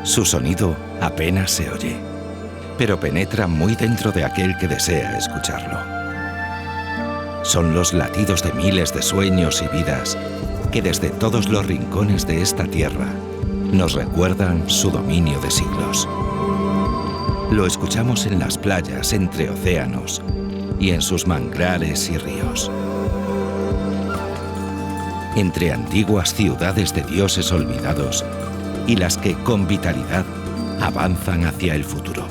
Su sonido apenas se oye, pero penetra muy dentro de aquel que desea escucharlo. Son los latidos de miles de sueños y vidas que desde todos los rincones de esta tierra nos recuerdan su dominio de siglos. Lo escuchamos en las playas entre océanos y en sus manglares y ríos. Entre antiguas ciudades de dioses olvidados y las que con vitalidad avanzan hacia el futuro.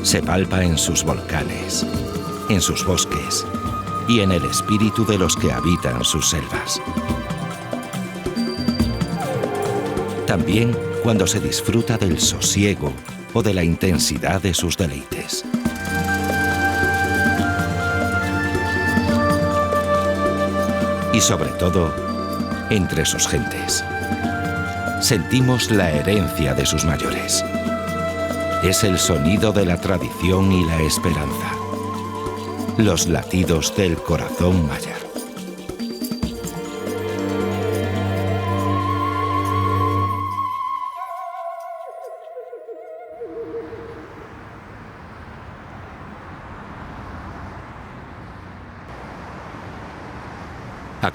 Se palpa en sus volcanes, en sus bosques y en el espíritu de los que habitan sus selvas. También cuando se disfruta del sosiego o de la intensidad de sus deleites. Y sobre todo, entre sus gentes. Sentimos la herencia de sus mayores. Es el sonido de la tradición y la esperanza. Los latidos del corazón maya.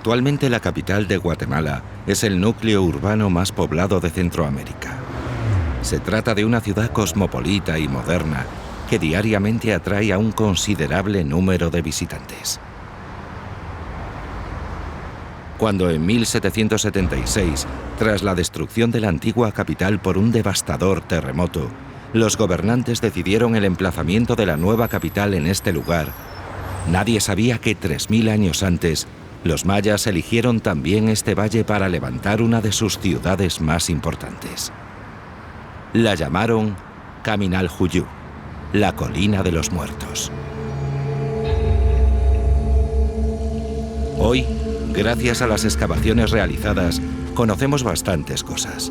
Actualmente la capital de Guatemala es el núcleo urbano más poblado de Centroamérica. Se trata de una ciudad cosmopolita y moderna que diariamente atrae a un considerable número de visitantes. Cuando en 1776, tras la destrucción de la antigua capital por un devastador terremoto, los gobernantes decidieron el emplazamiento de la nueva capital en este lugar, nadie sabía que 3000 años antes, los mayas eligieron también este valle para levantar una de sus ciudades más importantes. La llamaron Caminaljuyu, la colina de los muertos. Hoy, gracias a las excavaciones realizadas, conocemos bastantes cosas.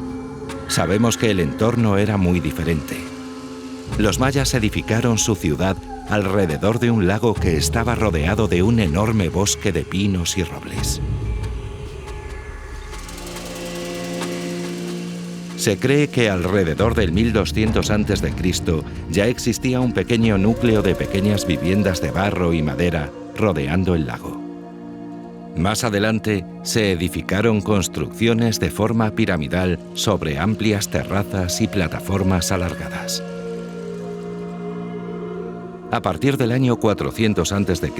Sabemos que el entorno era muy diferente. Los mayas edificaron su ciudad alrededor de un lago que estaba rodeado de un enorme bosque de pinos y robles. Se cree que alrededor del 1200 a.C. ya existía un pequeño núcleo de pequeñas viviendas de barro y madera rodeando el lago. Más adelante se edificaron construcciones de forma piramidal sobre amplias terrazas y plataformas alargadas. A partir del año 400 a.C.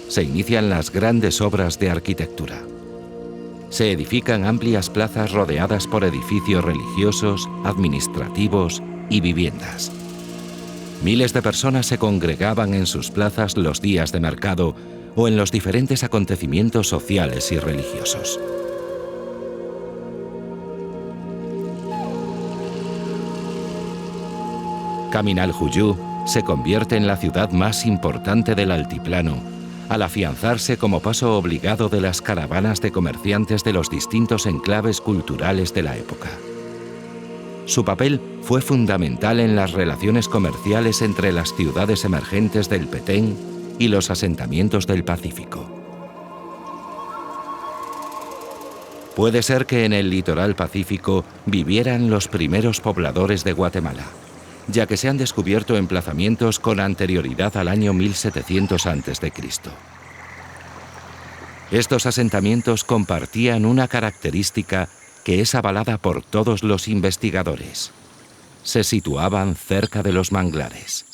se inician las grandes obras de arquitectura. Se edifican amplias plazas rodeadas por edificios religiosos, administrativos y viviendas. Miles de personas se congregaban en sus plazas los días de mercado o en los diferentes acontecimientos sociales y religiosos. Caminaljuyu se convierte en la ciudad más importante del altiplano, al afianzarse como paso obligado de las caravanas de comerciantes de los distintos enclaves culturales de la época. Su papel fue fundamental en las relaciones comerciales entre las ciudades emergentes del Petén y los asentamientos del Pacífico. Puede ser que en el litoral pacífico vivieran los primeros pobladores de Guatemala, ya que se han descubierto emplazamientos con anterioridad al año 1700 a.C. Estos asentamientos compartían una característica que es avalada por todos los investigadores. Se situaban cerca de los manglares.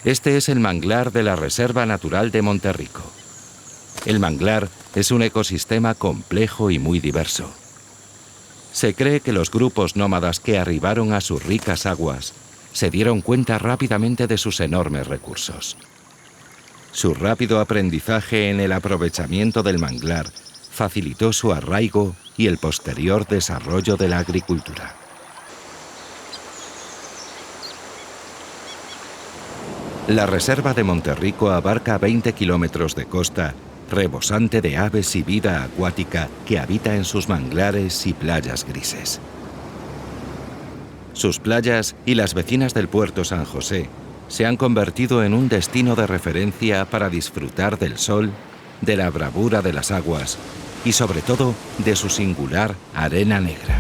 Este es el manglar de la Reserva Natural de Monterrico. El manglar es un ecosistema complejo y muy diverso. Se cree que los grupos nómadas que arribaron a sus ricas aguas se dieron cuenta rápidamente de sus enormes recursos. Su rápido aprendizaje en el aprovechamiento del manglar facilitó su arraigo y el posterior desarrollo de la agricultura. La Reserva de Monterrico abarca 20 kilómetros de costa, rebosante de aves y vida acuática que habita en sus manglares y playas grises. Sus playas y las vecinas del puerto San José se han convertido en un destino de referencia para disfrutar del sol, de la bravura de las aguas y sobre todo de su singular arena negra.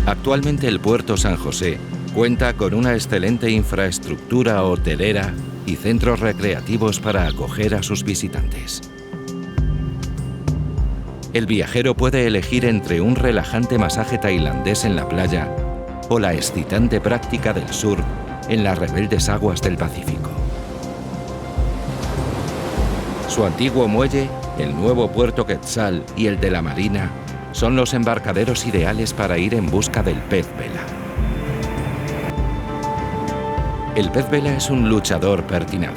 Actualmente el puerto San José cuenta con una excelente infraestructura hotelera y centros recreativos para acoger a sus visitantes. El viajero puede elegir entre un relajante masaje tailandés en la playa o la excitante práctica del surf en las rebeldes aguas del Pacífico. Su antiguo muelle, el nuevo puerto Quetzal y el de la Marina son los embarcaderos ideales para ir en busca del pez vela. El pez vela es un luchador pertinaz.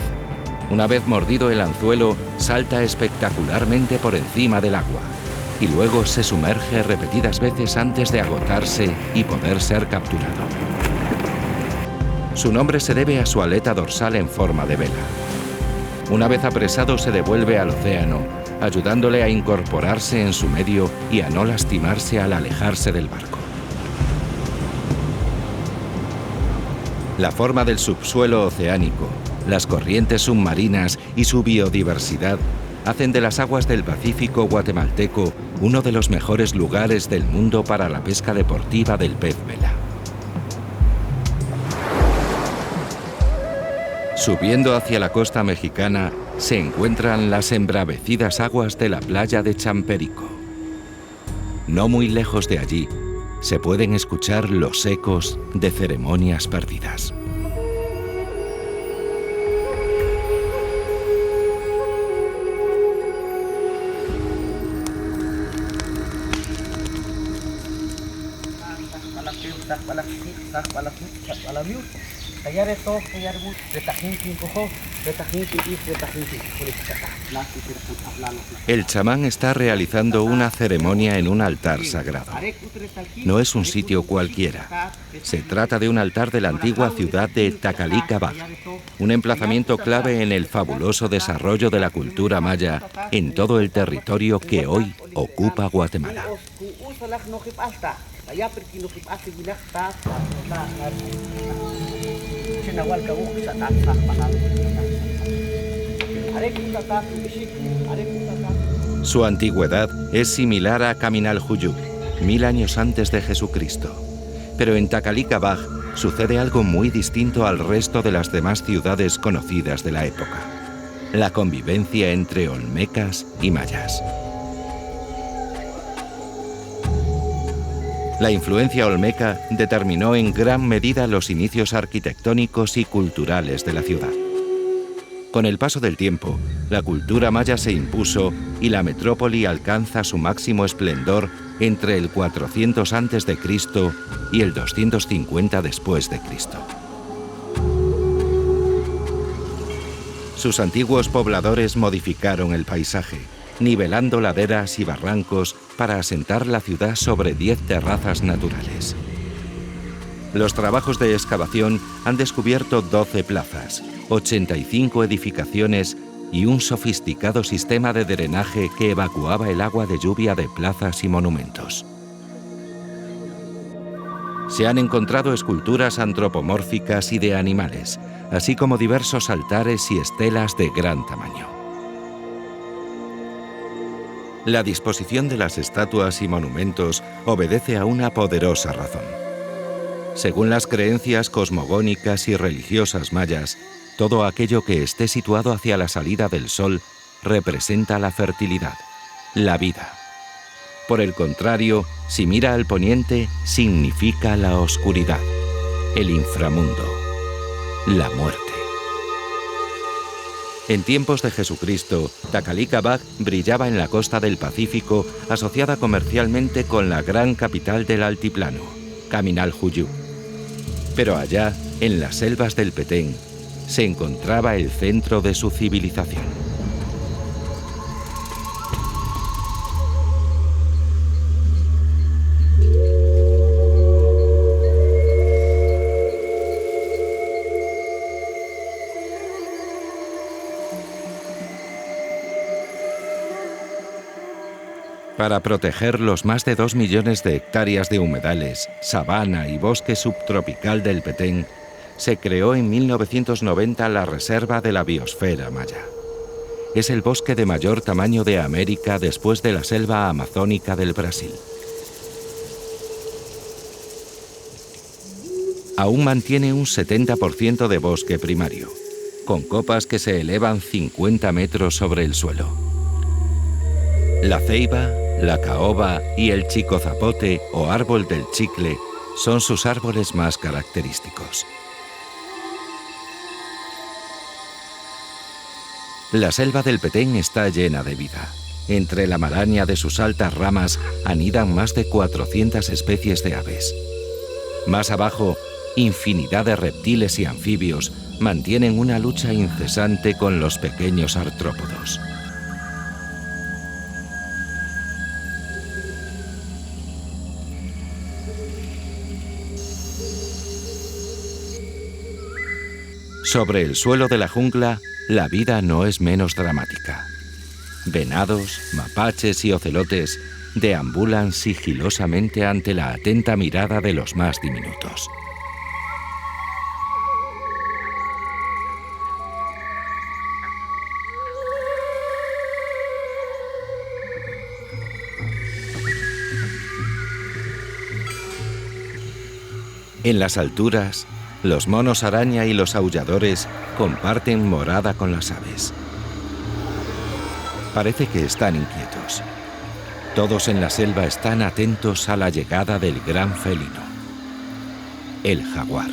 Una vez mordido el anzuelo, salta espectacularmente por encima del agua y luego se sumerge repetidas veces antes de agotarse y poder ser capturado. Su nombre se debe a su aleta dorsal en forma de vela. Una vez apresado se devuelve al océano, ayudándole a incorporarse en su medio y a no lastimarse al alejarse del barco. La forma del subsuelo oceánico, las corrientes submarinas y su biodiversidad hacen de las aguas del Pacífico guatemalteco uno de los mejores lugares del mundo para la pesca deportiva del pez vela. Subiendo hacia la costa mexicana se encuentran las embravecidas aguas de la playa de Champerico. No muy lejos de allí se pueden escuchar los ecos de ceremonias perdidas. El chamán está realizando una ceremonia en un altar sagrado. No es un sitio cualquiera. Se trata de un altar de la antigua ciudad de Tacalicabac, un emplazamiento clave en el fabuloso desarrollo de la cultura maya en todo el territorio que hoy ocupa Guatemala. Su antigüedad es similar a Caminaljuyu, 1000 años antes de Jesucristo. Pero en Tacalicabac sucede algo muy distinto al resto de las demás ciudades conocidas de la época: la convivencia entre olmecas y mayas. La influencia olmeca determinó en gran medida los inicios arquitectónicos y culturales de la ciudad. Con el paso del tiempo, la cultura maya se impuso y la metrópoli alcanza su máximo esplendor entre el 400 a.C. y el 250 después de Cristo. Sus antiguos pobladores modificaron el paisaje, nivelando laderas y barrancos para asentar la ciudad sobre 10 terrazas naturales. Los trabajos de excavación han descubierto 12 plazas, 85 edificaciones y un sofisticado sistema de drenaje que evacuaba el agua de lluvia de plazas y monumentos. Se han encontrado esculturas antropomórficas y de animales, así como diversos altares y estelas de gran tamaño. La disposición de las estatuas y monumentos obedece a una poderosa razón. Según las creencias cosmogónicas y religiosas mayas, todo aquello que esté situado hacia la salida del sol representa la fertilidad, la vida. Por el contrario, si mira al poniente, significa la oscuridad, el inframundo, la muerte. En tiempos de Jesucristo, Tacalicabac brillaba en la costa del Pacífico, asociada comercialmente con la gran capital del altiplano, Caminaljuyu. Pero allá, en las selvas del Petén, se encontraba el centro de su civilización. Para proteger los más de 2 millones de hectáreas de humedales, sabana y bosque subtropical del Petén, se creó en 1990 la Reserva de la Biosfera Maya. Es el bosque de mayor tamaño de América después de la selva amazónica del Brasil. Aún mantiene un 70% de bosque primario, con copas que se elevan 50 metros sobre el suelo. La ceiba, la caoba y el chicozapote o árbol del chicle son sus árboles más característicos. La selva del Petén está llena de vida. Entre la maraña de sus altas ramas anidan más de 400 especies de aves. Más abajo, infinidad de reptiles y anfibios mantienen una lucha incesante con los pequeños artrópodos. Sobre el suelo de la jungla, la vida no es menos dramática. Venados, mapaches y ocelotes deambulan sigilosamente ante la atenta mirada de los más diminutos. En las alturas, los monos araña y los aulladores comparten morada con las aves. Parece que están inquietos. Todos en la selva están atentos a la llegada del gran felino, el jaguar.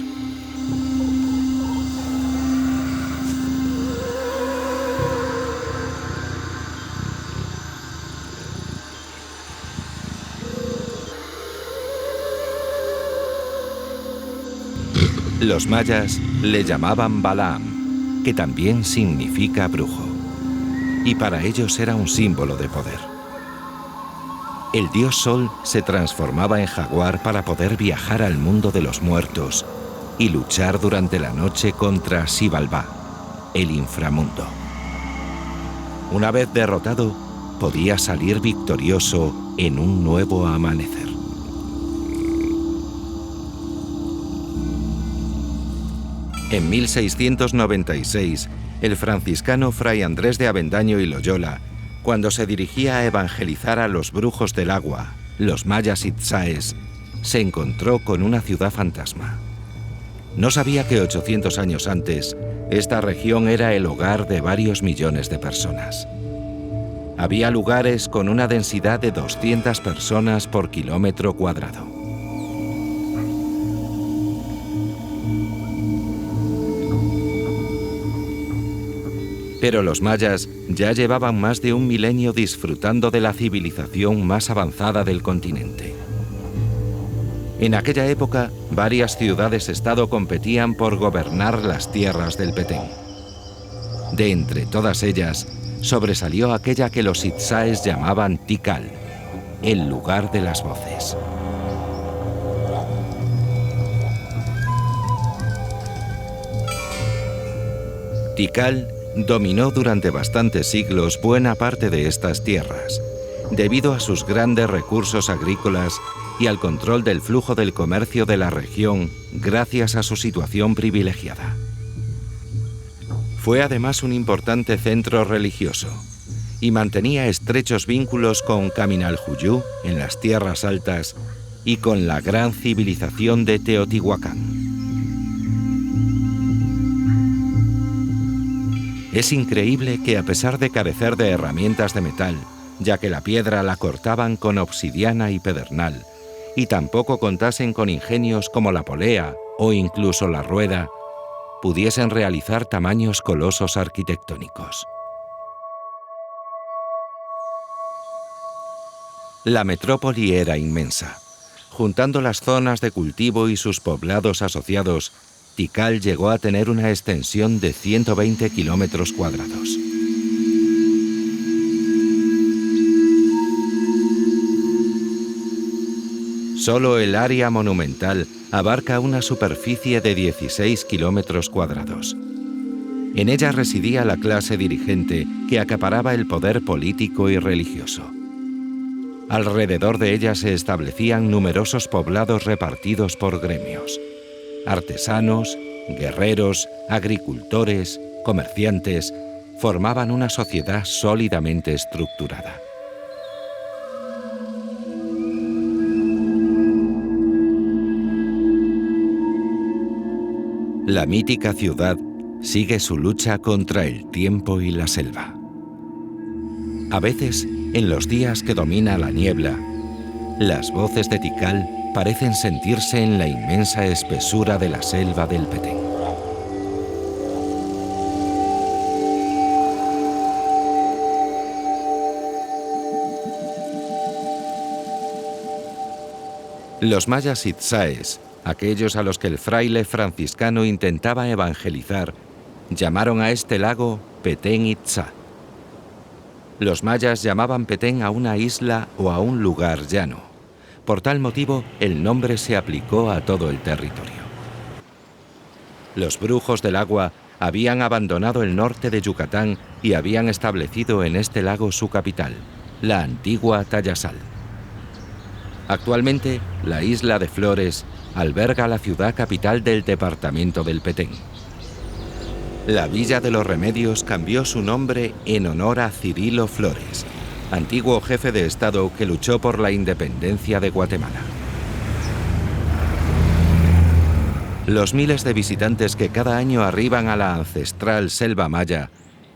Los mayas le llamaban Balaam, que también significa brujo, y para ellos era un símbolo de poder. El dios Sol se transformaba en jaguar para poder viajar al mundo de los muertos y luchar durante la noche contra Xibalbá, el inframundo. Una vez derrotado, podía salir victorioso en un nuevo amanecer. En 1696, el franciscano Fray Andrés de Avendaño y Loyola, cuando se dirigía a evangelizar a los brujos del agua, los mayas itzáes, se encontró con una ciudad fantasma. No sabía que 800 años antes, esta región era el hogar de varios millones de personas. Había lugares con una densidad de 200 personas por kilómetro cuadrado. Pero los mayas ya llevaban más de un milenio disfrutando de la civilización más avanzada del continente. En aquella época, varias ciudades-estado competían por gobernar las tierras del Petén. De entre todas ellas, sobresalió aquella que los itzáes llamaban Tikal, el lugar de las voces. Tikal dominó durante bastantes siglos buena parte de estas tierras, debido a sus grandes recursos agrícolas y al control del flujo del comercio de la región gracias a su situación privilegiada. Fue además un importante centro religioso y mantenía estrechos vínculos con Kaminaljuyu en las tierras altas y con la gran civilización de Teotihuacán. Es increíble que a pesar de carecer de herramientas de metal, ya que la piedra la cortaban con obsidiana y pedernal, y tampoco contasen con ingenios como la polea o incluso la rueda, pudiesen realizar tamaños colosos arquitectónicos. La metrópoli era inmensa. Juntando las zonas de cultivo y sus poblados asociados, Tikal llegó a tener una extensión de 120 kilómetros cuadrados. Solo el área monumental abarca una superficie de 16 kilómetros cuadrados. En ella residía la clase dirigente que acaparaba el poder político y religioso. Alrededor de ella se establecían numerosos poblados repartidos por gremios: artesanos, Guerreros, agricultores, comerciantes, formaban una sociedad sólidamente estructurada. La mítica ciudad sigue su lucha contra el tiempo y la selva. A veces, en los días que domina la niebla, las voces de Tikal parecen sentirse en la inmensa espesura de la selva del Petén. Los mayas itzáes, aquellos a los que el fraile franciscano intentaba evangelizar, llamaron a este lago Petén Itzá. Los mayas llamaban Petén a una isla o a un lugar llano. Por tal motivo, el nombre se aplicó a todo el territorio. Los brujos del agua habían abandonado el norte de Yucatán y habían establecido en este lago su capital, la antigua Tayasal. Actualmente, la isla de Flores alberga la ciudad capital del departamento del Petén. La Villa de los Remedios cambió su nombre en honor a Cirilo Flores, antiguo jefe de Estado que luchó por la independencia de Guatemala. Los miles de visitantes que cada año arriban a la ancestral selva maya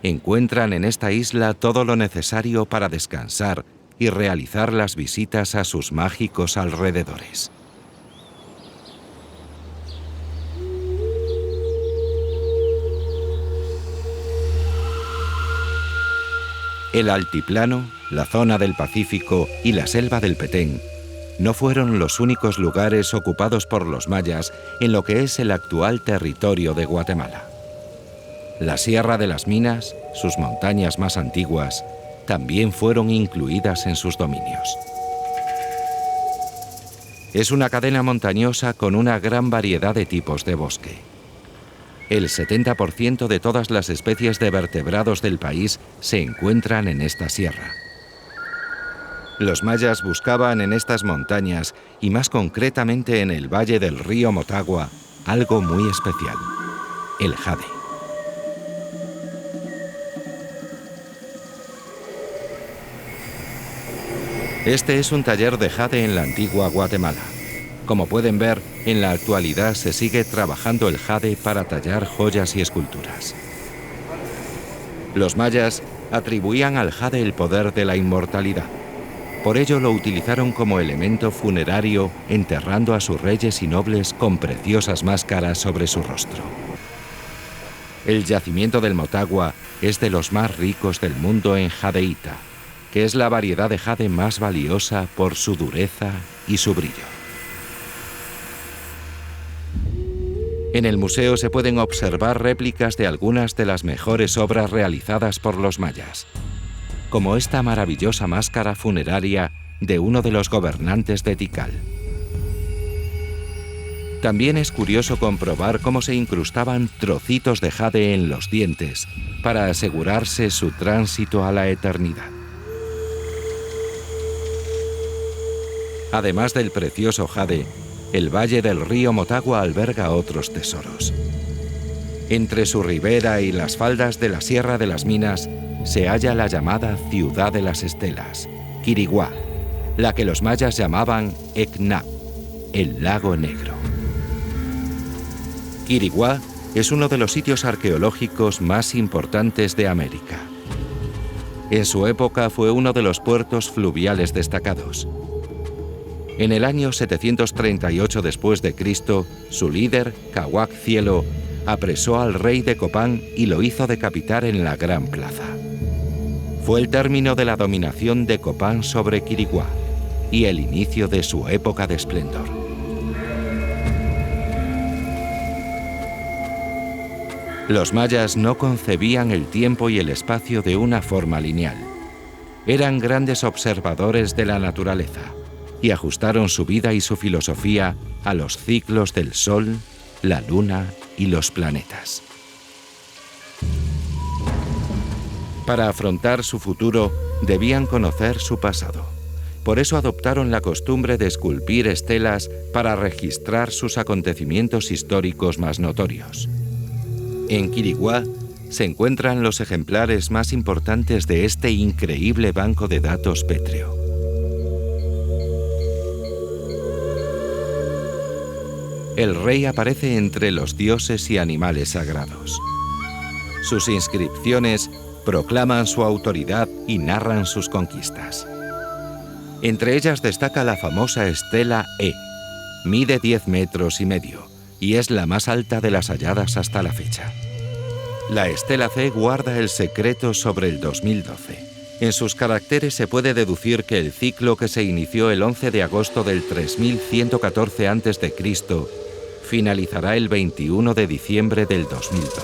encuentran en esta isla todo lo necesario para descansar y realizar las visitas a sus mágicos alrededores. El altiplano, la zona del Pacífico y la selva del Petén no fueron los únicos lugares ocupados por los mayas en lo que es el actual territorio de Guatemala. La Sierra de las Minas, sus montañas más antiguas, también fueron incluidas en sus dominios. Es una cadena montañosa con una gran variedad de tipos de bosque. El 70% de todas las especies de vertebrados del país se encuentran en esta sierra. Los mayas buscaban en estas montañas, y más concretamente en el valle del río Motagua, algo muy especial: el jade. Este es un taller de jade en la antigua Guatemala. Como pueden ver, en la actualidad se sigue trabajando el jade para tallar joyas y esculturas. Los mayas atribuían al jade el poder de la inmortalidad. Por ello lo utilizaron como elemento funerario, enterrando a sus reyes y nobles con preciosas máscaras sobre su rostro. El yacimiento del Motagua es de los más ricos del mundo en jadeíta, que es la variedad de jade más valiosa por su dureza y su brillo. En el museo se pueden observar réplicas de algunas de las mejores obras realizadas por los mayas, como esta maravillosa máscara funeraria de uno de los gobernantes de Tikal. También es curioso comprobar cómo se incrustaban trocitos de jade en los dientes para asegurarse su tránsito a la eternidad. Además del precioso jade, el valle del río Motagua alberga otros tesoros. Entre su ribera y las faldas de la Sierra de las Minas se halla la llamada Ciudad de las Estelas, Quiriguá, la que los mayas llamaban Eknab, el lago negro. Quiriguá es uno de los sitios arqueológicos más importantes de América. En su época fue uno de los puertos fluviales destacados. En el año 738 después de Cristo, su líder, Cahuac Cielo, apresó al rey de Copán y lo hizo decapitar en la Gran Plaza. Fue el término de la dominación de Copán sobre Quiriguá y el inicio de su época de esplendor. Los mayas no concebían el tiempo y el espacio de una forma lineal. Eran grandes observadores de la naturaleza y ajustaron su vida y su filosofía a los ciclos del Sol, la Luna y los planetas. Para afrontar su futuro, debían conocer su pasado Por eso adoptaron la costumbre de esculpir estelas para registrar sus acontecimientos históricos más notorios. En Quiriguá se encuentran los ejemplares más importantes de este increíble banco de datos pétreo. El rey aparece entre los dioses y animales sagrados. Sus inscripciones proclaman su autoridad y narran sus conquistas. Entre ellas destaca la famosa estela E. Mide 10 metros y medio y es la más alta de las halladas hasta la fecha. La estela C guarda el secreto sobre el 2012. En sus caracteres se puede deducir que el ciclo que se inició el 11 de agosto del 3114 a.C. finalizará el 21 de diciembre del 2012.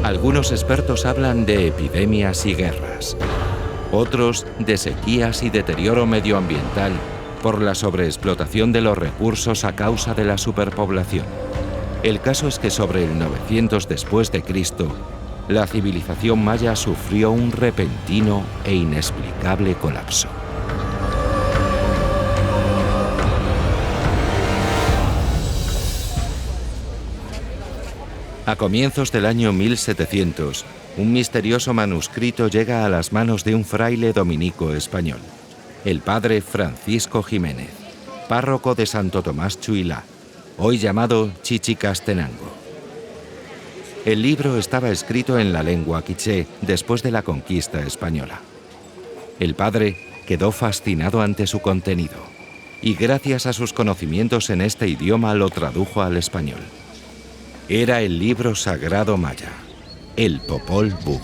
Algunos expertos hablan de epidemias y guerras, otros de sequías y deterioro medioambiental por la sobreexplotación de los recursos a causa de la superpoblación. El caso es que sobre el 900 después de Cristo, la civilización maya sufrió un repentino e inexplicable colapso. A comienzos del año 1700, un misterioso manuscrito llega a las manos de un fraile dominico español, el padre Francisco Jiménez, párroco de Santo Tomás Chuilá, hoy llamado Chichicastenango. El libro estaba escrito en la lengua quiché después de la conquista española. El padre quedó fascinado ante su contenido y gracias a sus conocimientos en este idioma lo tradujo al español. Era el libro sagrado maya, el Popol Vuh.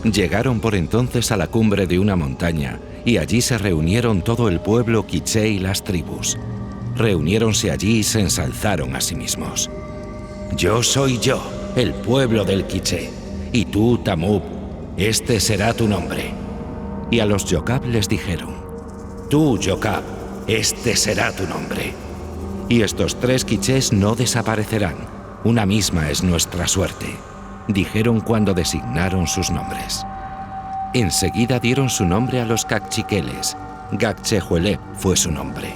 Llegaron por entonces a la cumbre de una montaña y allí se reunieron todo el pueblo quiché y las tribus. Reuniéronse allí y se ensalzaron a sí mismos. Yo soy yo, el pueblo del quiché, y tú, Tamub, este será tu nombre. Y a los Yokab les dijeron, tú, Yokab, este será tu nombre. Y estos tres quichés no desaparecerán. Una misma es nuestra suerte, dijeron cuando designaron sus nombres. Enseguida dieron su nombre a los cachiqueles. Gacchejuelep fue su nombre.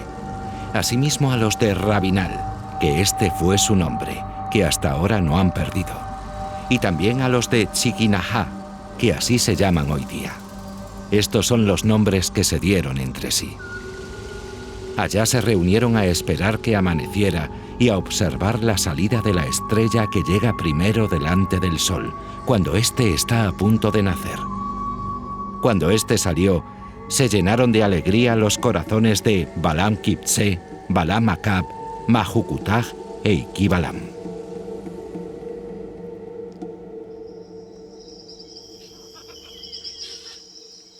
Asimismo a los de Rabinal, que este fue su nombre, que hasta ahora no han perdido. Y también a los de Chiquinajá, que así se llaman hoy día. Estos son los nombres que se dieron entre sí. Allá se reunieron a esperar que amaneciera y a observar la salida de la estrella que llega primero delante del sol, cuando éste está a punto de nacer. Cuando éste salió, se llenaron de alegría los corazones de Balam Kiptse, Balam Acab, Majukutaj e Iquibalam.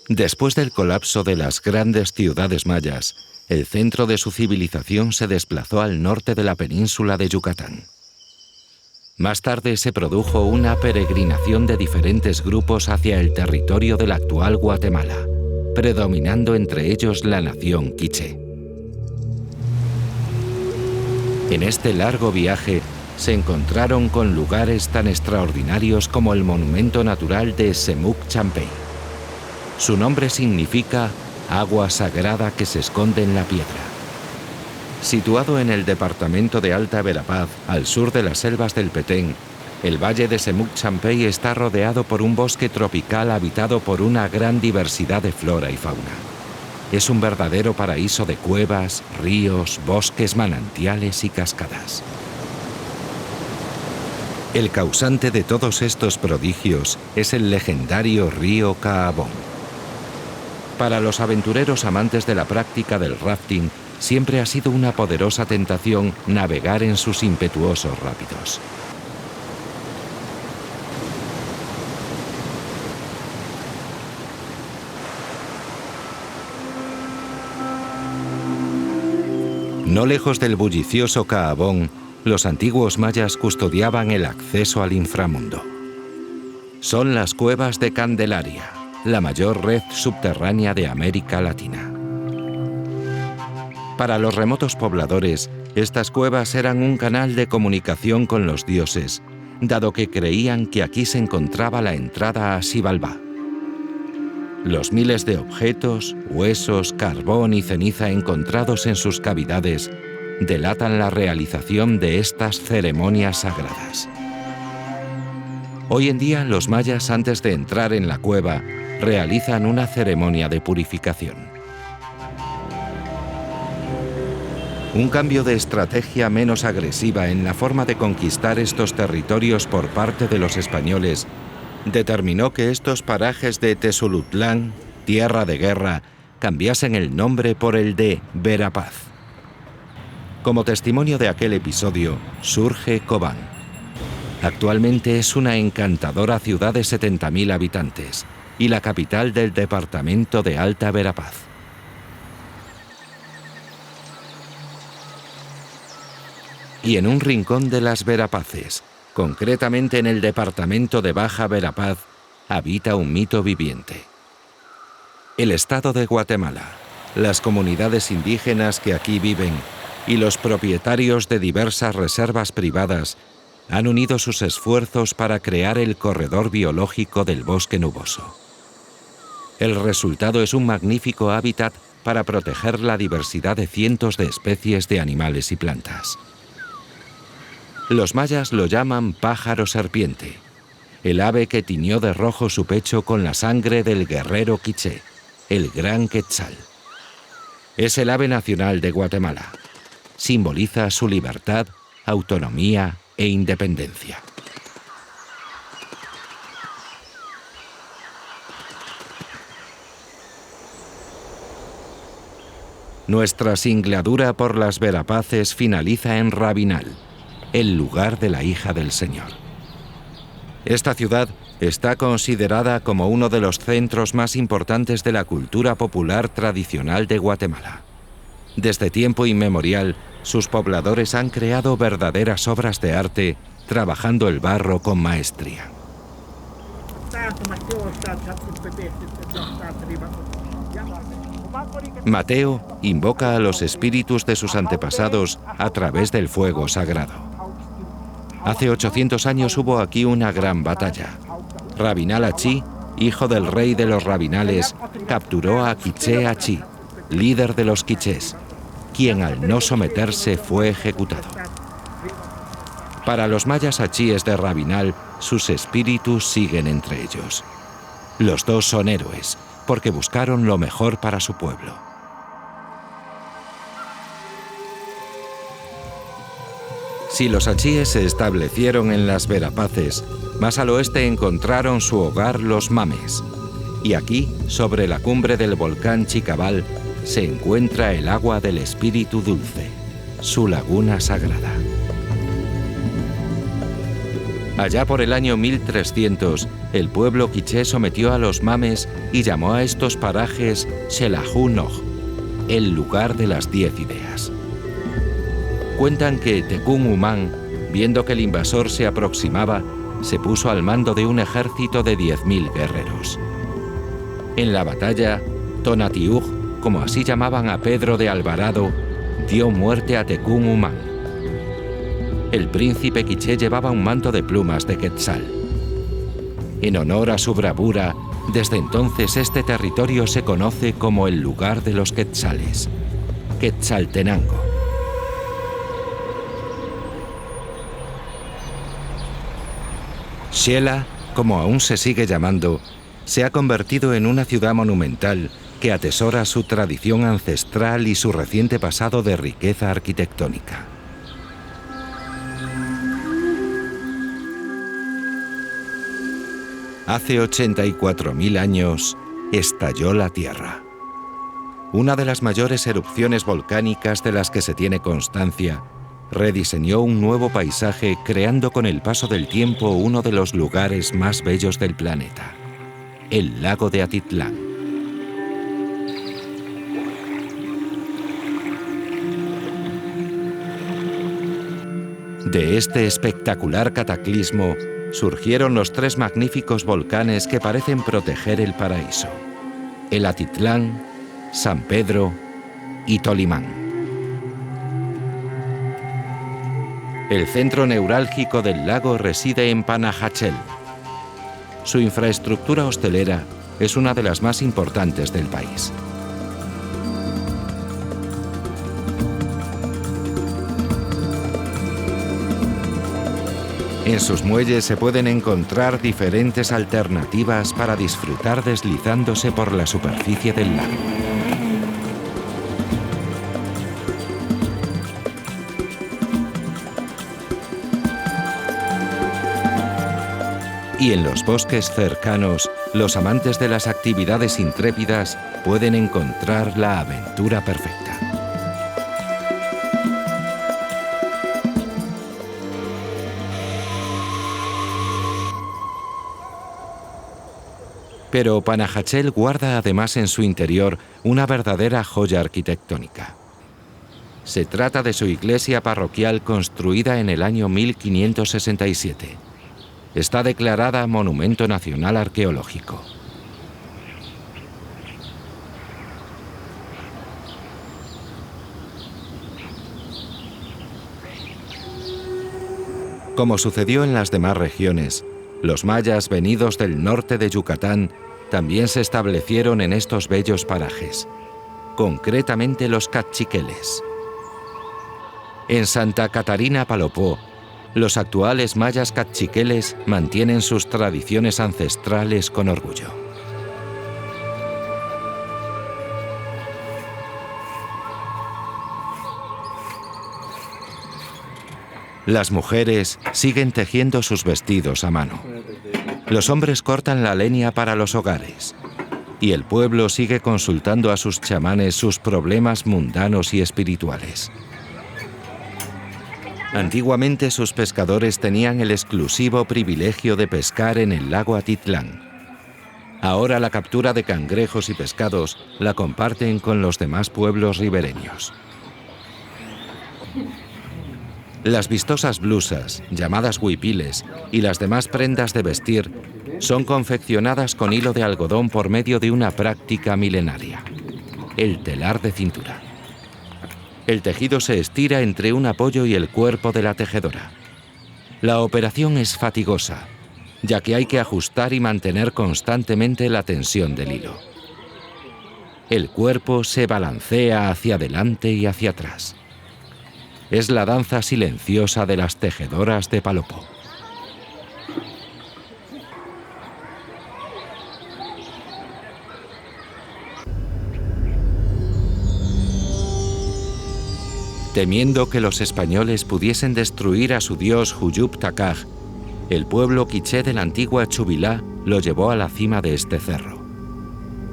Después del colapso de las grandes ciudades mayas, el centro de su civilización se desplazó al norte de la península de Yucatán. Más tarde se produjo una peregrinación de diferentes grupos hacia el territorio del actual Guatemala, predominando entre ellos la nación quiché. En este largo viaje se encontraron con lugares tan extraordinarios como el monumento natural de Semuc Champey. Su nombre significa agua sagrada que se esconde en la piedra. Situado en el departamento de Alta Verapaz, al sur de las selvas del Petén, el valle de Semuc Champey está rodeado por un bosque tropical habitado por una gran diversidad de flora y fauna. Es un verdadero paraíso de cuevas, ríos, bosques, manantiales y cascadas. El causante de todos estos prodigios es el legendario río Caabón. Para los aventureros amantes de la práctica del rafting, siempre ha sido una poderosa tentación navegar en sus impetuosos rápidos. No lejos del bullicioso Caabón, los antiguos mayas custodiaban el acceso al inframundo. Son las cuevas de Candelaria, la mayor red subterránea de América Latina. Para los remotos pobladores, estas cuevas eran un canal de comunicación con los dioses, dado que creían que aquí se encontraba la entrada a Xibalbá. Los miles de objetos, huesos, carbón y ceniza encontrados en sus cavidades delatan la realización de estas ceremonias sagradas. Hoy en día, los mayas, antes de entrar en la cueva, realizan una ceremonia de purificación. Un cambio de estrategia menos agresiva en la forma de conquistar estos territorios por parte de los españoles determinó que estos parajes de Tezulutlán, tierra de guerra, cambiasen el nombre por el de Verapaz. Como testimonio de aquel episodio, surge Cobán. Actualmente es una encantadora ciudad de 70.000 habitantes y la capital del departamento de Alta Verapaz. Y en un rincón de las Verapaces, concretamente en el departamento de Baja Verapaz, habita un mito viviente. El Estado de Guatemala, las comunidades indígenas que aquí viven y los propietarios de diversas reservas privadas han unido sus esfuerzos para crear el corredor biológico del bosque nuboso. El resultado es un magnífico hábitat para proteger la diversidad de cientos de especies de animales y plantas. Los mayas lo llaman pájaro serpiente, el ave que tiñó de rojo su pecho con la sangre del guerrero quiché, el gran Quetzal. Es el ave nacional de Guatemala. Simboliza su libertad, autonomía e independencia. Nuestra singladura por las Verapaces finaliza en Rabinal, el lugar de la hija del Señor. Esta ciudad está considerada como uno de los centros más importantes de la cultura popular tradicional de Guatemala. Desde tiempo inmemorial, sus pobladores han creado verdaderas obras de arte, trabajando el barro con maestría. Mateo invoca a los espíritus de sus antepasados a través del fuego sagrado. Hace 800 años hubo aquí una gran batalla. Rabinal Achí, hijo del rey de los Rabinales, capturó a Quiché Achí, líder de los quichés, quien al no someterse fue ejecutado. Para los mayas achíes de Rabinal, sus espíritus siguen entre ellos. Los dos son héroes, porque buscaron lo mejor para su pueblo. Si los achíes se establecieron en las Verapaces, más al oeste encontraron su hogar los mames. Y aquí, sobre la cumbre del volcán Chicabal, se encuentra el agua del espíritu dulce, su laguna sagrada. Allá por el año 1300, el pueblo quiché sometió a los mames y llamó a estos parajes Xelajú-Noj, el lugar de las 10 ideas. Cuentan que Tecún Umán, viendo que el invasor se aproximaba, se puso al mando de un ejército de 10.000 guerreros. En la batalla, Tonatiuh, como así llamaban a Pedro de Alvarado, dio muerte a Tecún Umán. El príncipe quiché llevaba un manto de plumas de Quetzal. En honor a su bravura, desde entonces este territorio se conoce como el lugar de los Quetzales, Quetzaltenango. Xela, como aún se sigue llamando, se ha convertido en una ciudad monumental que atesora su tradición ancestral y su reciente pasado de riqueza arquitectónica. Hace 84.000 años estalló la Tierra. Una de las mayores erupciones volcánicas de las que se tiene constancia, rediseñó un nuevo paisaje creando con el paso del tiempo uno de los lugares más bellos del planeta, el lago de Atitlán. De este espectacular cataclismo surgieron los 3 magníficos volcanes que parecen proteger el paraíso: el Atitlán, San Pedro y Tolimán. El centro neurálgico del lago reside en Panajachel. Su infraestructura hostelera es una de las más importantes del país. En sus muelles se pueden encontrar diferentes alternativas para disfrutar deslizándose por la superficie del lago. Y en los bosques cercanos, los amantes de las actividades intrépidas pueden encontrar la aventura perfecta. Pero Panajachel guarda además en su interior una verdadera joya arquitectónica. Se trata de su iglesia parroquial construida en el año 1567. Está declarada Monumento Nacional Arqueológico. Como sucedió en las demás regiones, los mayas venidos del norte de Yucatán también se establecieron en estos bellos parajes, concretamente los cachiqueles. En Santa Catarina Palopó, los actuales mayas cachiqueles mantienen sus tradiciones ancestrales con orgullo. Las mujeres siguen tejiendo sus vestidos a mano. Los hombres cortan la leña para los hogares. Y el pueblo sigue consultando a sus chamanes sus problemas mundanos y espirituales. Antiguamente sus pescadores tenían el exclusivo privilegio de pescar en el lago Atitlán. Ahora la captura de cangrejos y pescados la comparten con los demás pueblos ribereños. Las vistosas blusas, llamadas huipiles, y las demás prendas de vestir son confeccionadas con hilo de algodón por medio de una práctica milenaria, el telar de cintura. El tejido se estira entre un apoyo y el cuerpo de la tejedora. La operación es fatigosa, ya que hay que ajustar y mantener constantemente la tensión del hilo. El cuerpo se balancea hacia adelante y hacia atrás. Es la danza silenciosa de las tejedoras de Palopó. Temiendo que los españoles pudiesen destruir a su dios Juyup Takaj, el pueblo quiché de la antigua Chubilá lo llevó a la cima de este cerro.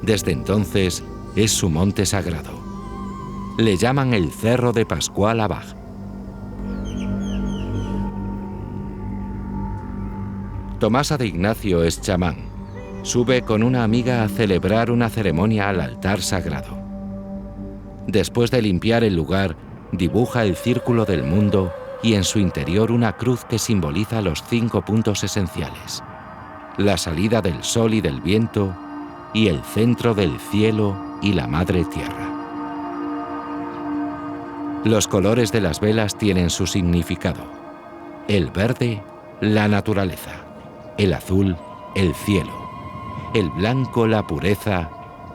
Desde entonces es su monte sagrado. Le llaman el Cerro de Pascual Abaj. Tomasa de Ignacio es chamán. Sube con una amiga a celebrar una ceremonia al altar sagrado. Después de limpiar el lugar, dibuja el círculo del mundo y en su interior una cruz que simboliza los 5 puntos esenciales: la salida del sol y del viento y el centro del cielo y la madre tierra. Los colores de las velas tienen su significado: el verde, la naturaleza; el azul, el cielo; el blanco, la pureza;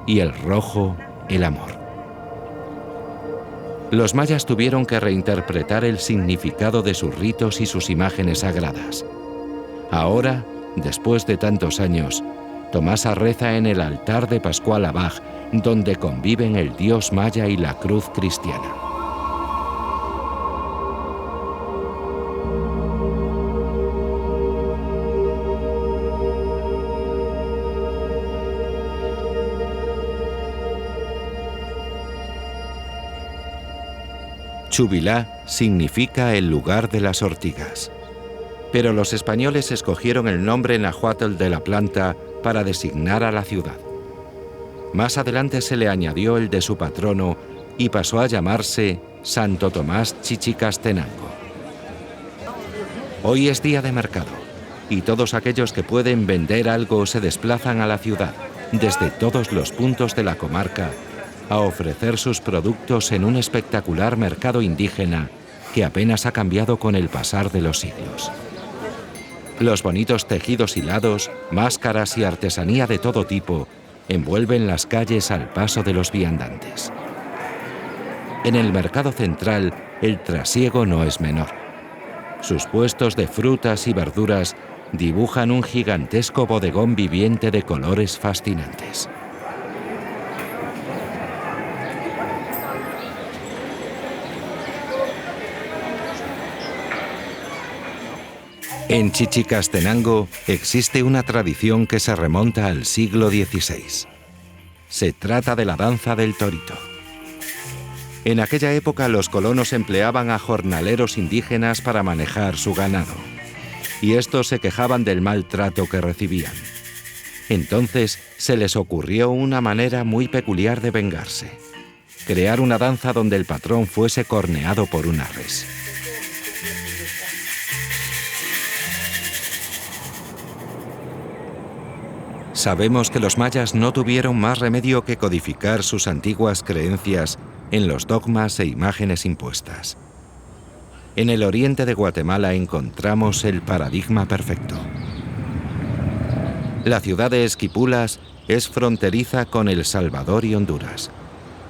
y el rojo, el amor. Los mayas tuvieron que reinterpretar el significado de sus ritos y sus imágenes sagradas. Ahora, después de tantos años, Tomasa reza en el altar de Pascual Abaj, donde conviven el dios maya y la cruz cristiana. Chubilá significa el lugar de las ortigas. Pero los españoles escogieron el nombre náhuatl de la planta para designar a la ciudad. Más adelante se le añadió el de su patrono y pasó a llamarse Santo Tomás Chichicastenango. Hoy es día de mercado y todos aquellos que pueden vender algo se desplazan a la ciudad, desde todos los puntos de la comarca, a ofrecer sus productos en un espectacular mercado indígena que apenas ha cambiado con el pasar de los siglos. Los bonitos tejidos hilados, máscaras y artesanía de todo tipo envuelven las calles al paso de los viandantes. En el mercado central, el trasiego no es menor. Sus puestos de frutas y verduras dibujan un gigantesco bodegón viviente de colores fascinantes. En Chichicastenango existe una tradición que se remonta al siglo XVI. Se trata de la danza del torito. En aquella época los colonos empleaban a jornaleros indígenas para manejar su ganado, y estos se quejaban del maltrato que recibían. Entonces se les ocurrió una manera muy peculiar de vengarse: crear una danza donde el patrón fuese corneado por una res. Sabemos que los mayas no tuvieron más remedio que codificar sus antiguas creencias en los dogmas e imágenes impuestas. En el oriente de Guatemala encontramos el paradigma perfecto. La ciudad de Esquipulas es fronteriza con El Salvador y Honduras.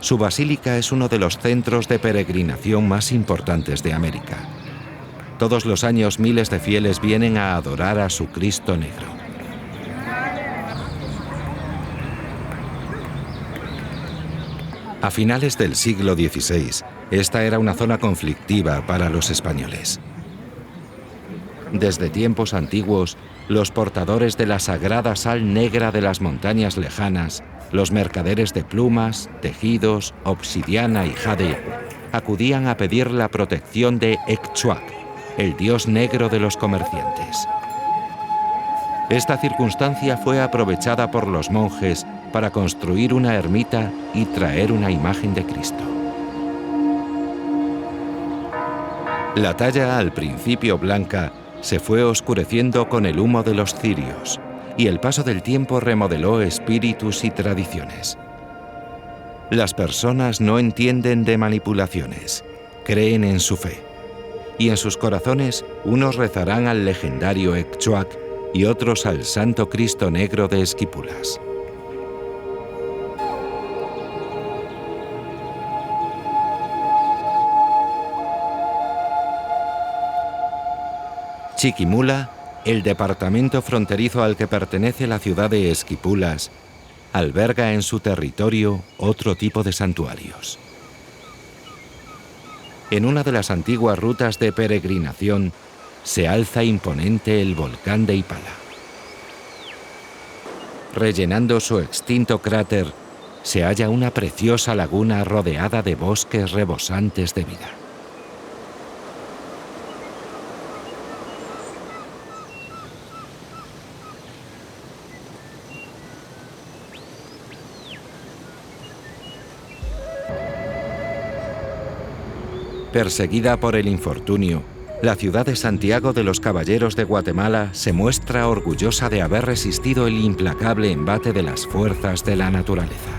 Su basílica es uno de los centros de peregrinación más importantes de América. Todos los años miles de fieles vienen a adorar a su Cristo Negro. A finales del siglo XVI, esta era una zona conflictiva para los españoles. Desde tiempos antiguos, los portadores de la sagrada sal negra de las montañas lejanas, los mercaderes de plumas, tejidos, obsidiana y jade, acudían a pedir la protección de Ecchuac, el dios negro de los comerciantes. Esta circunstancia fue aprovechada por los monjes para construir una ermita y traer una imagen de Cristo. La talla, al principio blanca, se fue oscureciendo con el humo de los cirios, y el paso del tiempo remodeló espíritus y tradiciones. Las personas no entienden de manipulaciones, creen en su fe, y en sus corazones unos rezarán al legendario Ecchuac y otros al Santo Cristo Negro de Esquipulas. Chiquimula, el departamento fronterizo al que pertenece la ciudad de Esquipulas, alberga en su territorio otro tipo de santuarios. En una de las antiguas rutas de peregrinación se alza imponente el volcán de Ipala. Rellenando su extinto cráter se halla una preciosa laguna rodeada de bosques rebosantes de vida. Perseguida por el infortunio, la ciudad de Santiago de los Caballeros de Guatemala se muestra orgullosa de haber resistido el implacable embate de las fuerzas de la naturaleza.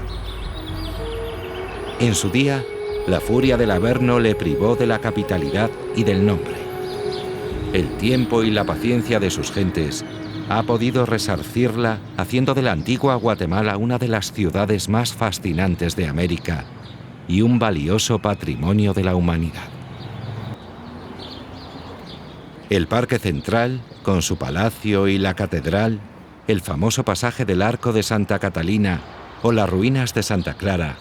En su día, la furia del Averno le privó de la capitalidad y del nombre. El tiempo y la paciencia de sus gentes ha podido resarcirla, haciendo de la antigua Guatemala una de las ciudades más fascinantes de América y un valioso patrimonio de la humanidad. El Parque Central, con su palacio y la catedral, el famoso pasaje del Arco de Santa Catalina o las ruinas de Santa Clara,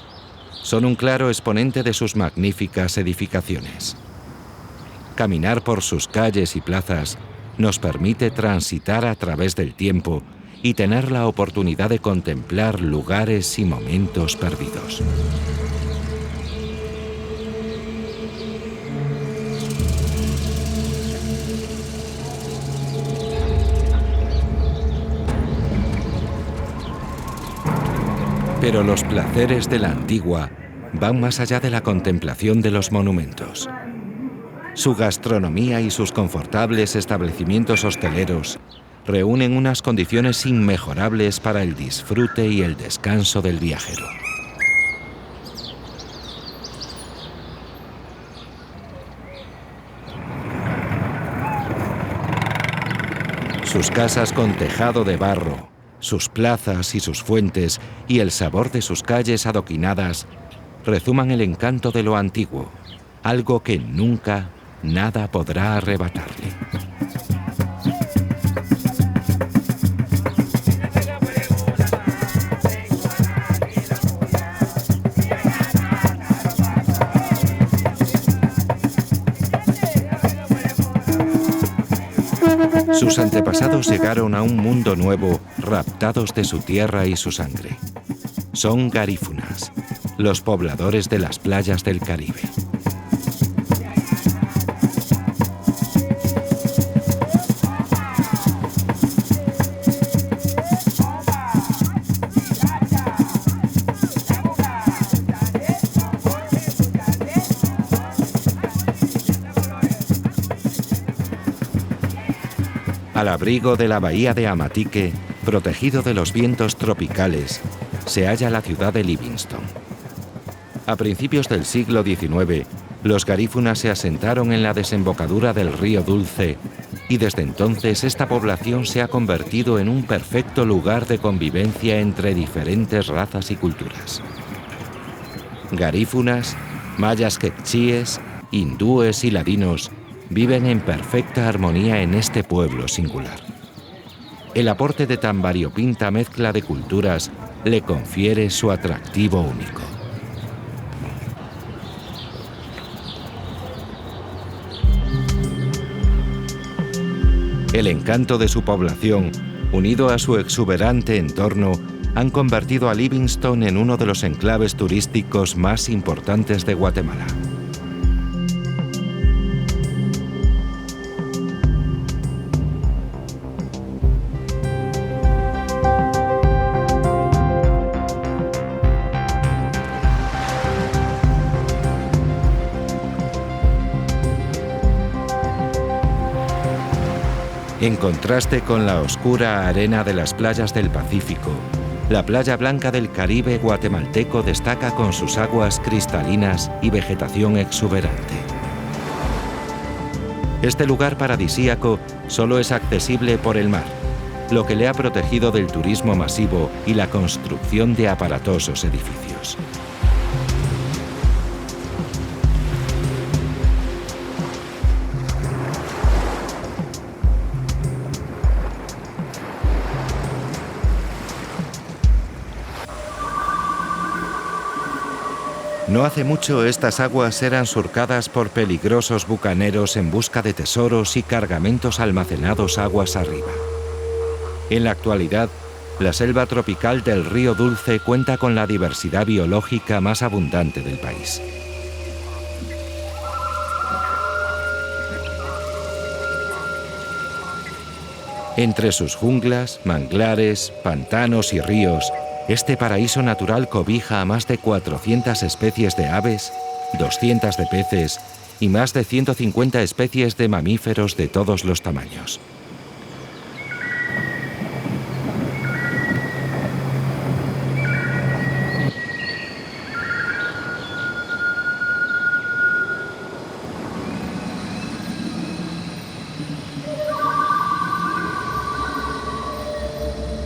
son un claro exponente de sus magníficas edificaciones. Caminar por sus calles y plazas nos permite transitar a través del tiempo y tener la oportunidad de contemplar lugares y momentos perdidos. Pero los placeres de la antigua van más allá de la contemplación de los monumentos. Su gastronomía y sus confortables establecimientos hosteleros reúnen unas condiciones inmejorables para el disfrute y el descanso del viajero. Sus casas con tejado de barro, sus plazas y sus fuentes y el sabor de sus calles adoquinadas rezuman el encanto de lo antiguo, algo que nunca nada podrá arrebatarle. Sus antepasados llegaron a un mundo nuevo, raptados de su tierra y su sangre. Son garífunas, los pobladores de las playas del Caribe. Al abrigo de la bahía de Amatique, protegido de los vientos tropicales, se halla la ciudad de Livingston. A principios del siglo XIX, los garífunas se asentaron en la desembocadura del río Dulce y desde entonces esta población se ha convertido en un perfecto lugar de convivencia entre diferentes razas y culturas. Garífunas, mayas quechíes, hindúes y ladinos viven en perfecta armonía en este pueblo singular. El aporte de tan variopinta mezcla de culturas le confiere su atractivo único. El encanto de su población, unido a su exuberante entorno, han convertido a Livingston en uno de los enclaves turísticos más importantes de Guatemala. En contraste con la oscura arena de las playas del Pacífico, la playa blanca del Caribe guatemalteco destaca con sus aguas cristalinas y vegetación exuberante. Este lugar paradisíaco solo es accesible por el mar, lo que le ha protegido del turismo masivo y la construcción de aparatosos edificios. No hace mucho estas aguas eran surcadas por peligrosos bucaneros en busca de tesoros y cargamentos almacenados aguas arriba. En la actualidad, la selva tropical del río Dulce cuenta con la diversidad biológica más abundante del país. Entre sus junglas, manglares, pantanos y ríos, este paraíso natural cobija a más de 400 especies de aves, 200 de peces y más de 150 especies de mamíferos de todos los tamaños.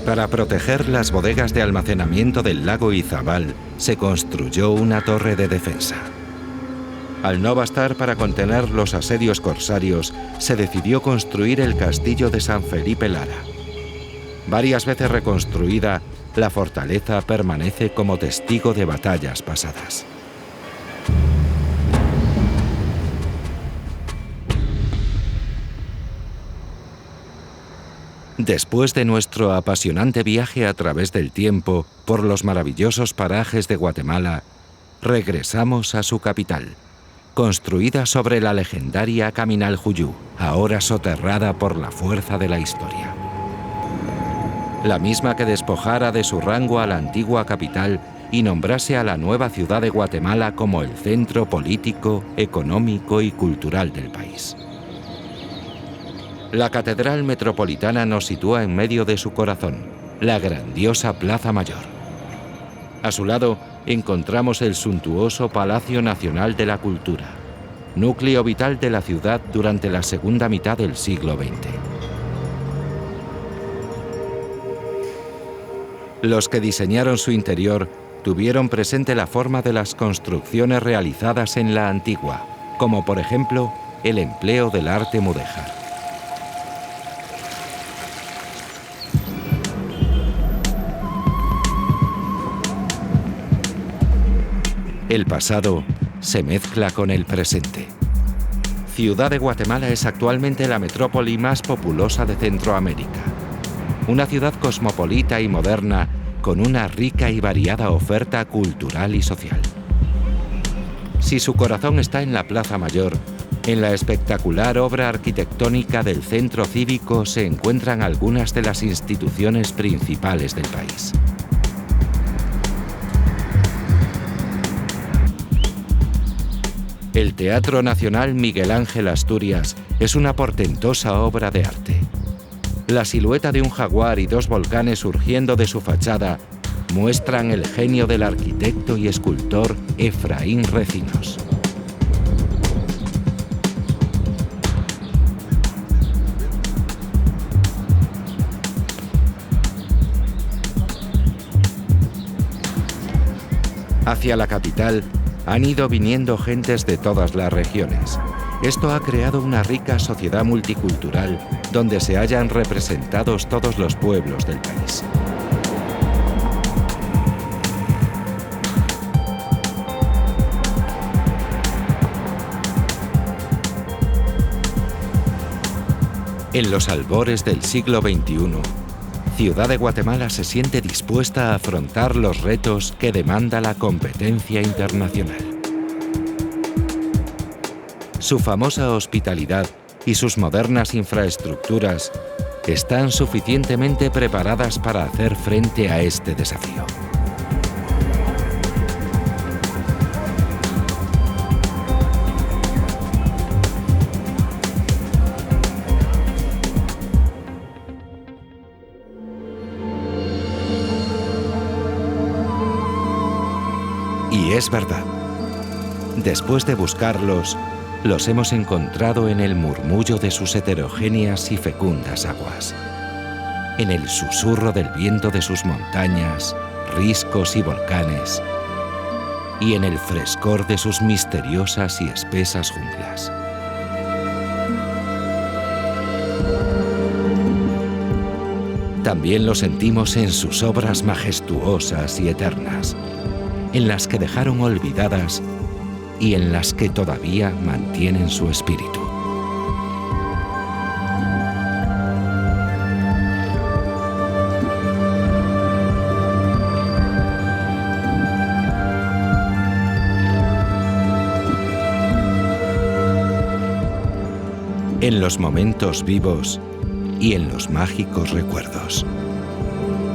Para proteger las bodegas de almacenamiento del lago Izabal, se construyó una torre de defensa. Al no bastar para contener los asedios corsarios, se decidió construir el castillo de San Felipe Lara. Varias veces reconstruida, la fortaleza permanece como testigo de batallas pasadas. Después de nuestro apasionante viaje a través del tiempo por los maravillosos parajes de Guatemala, regresamos a su capital, construida sobre la legendaria Caminaljuyu, ahora soterrada por la fuerza de la historia. La misma que despojara de su rango a la antigua capital y nombrase a la nueva ciudad de Guatemala como el centro político, económico y cultural del país. La Catedral Metropolitana nos sitúa en medio de su corazón, la grandiosa Plaza Mayor. A su lado encontramos el suntuoso Palacio Nacional de la Cultura, núcleo vital de la ciudad durante la segunda mitad del siglo XX. Los que diseñaron su interior tuvieron presente la forma de las construcciones realizadas en la antigua, como por ejemplo el empleo del arte mudéjar. El pasado se mezcla con el presente. Ciudad de Guatemala es actualmente la metrópoli más populosa de Centroamérica. Una ciudad cosmopolita y moderna con una rica y variada oferta cultural y social. Si su corazón está en la Plaza Mayor, en la espectacular obra arquitectónica del centro cívico se encuentran algunas de las instituciones principales del país. El Teatro Nacional Miguel Ángel Asturias es una portentosa obra de arte. La silueta de un jaguar y dos volcanes surgiendo de su fachada muestran el genio del arquitecto y escultor Efraín Recinos. Hacia la capital han ido viniendo gentes de todas las regiones. Esto ha creado una rica sociedad multicultural donde se hallan representados todos los pueblos del país. En los albores del siglo XXI, Ciudad de Guatemala se siente dispuesta a afrontar los retos que demanda la competencia internacional. Su famosa hospitalidad y sus modernas infraestructuras están suficientemente preparadas para hacer frente a este desafío. Y es verdad. Después de buscarlos, los hemos encontrado en el murmullo de sus heterogéneas y fecundas aguas, en el susurro del viento de sus montañas, riscos y volcanes, y en el frescor de sus misteriosas y espesas junglas. También lo sentimos en sus obras majestuosas y eternas, en las que dejaron olvidadas y en las que todavía mantienen su espíritu. En los momentos vivos y en los mágicos recuerdos.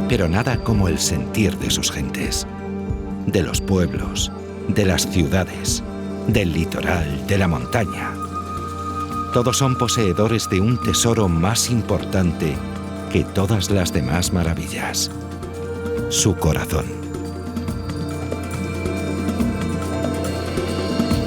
Pero nada como el sentir de sus gentes, de los pueblos, de las ciudades, del litoral, de la montaña. Todos son poseedores de un tesoro más importante que todas las demás maravillas: su corazón.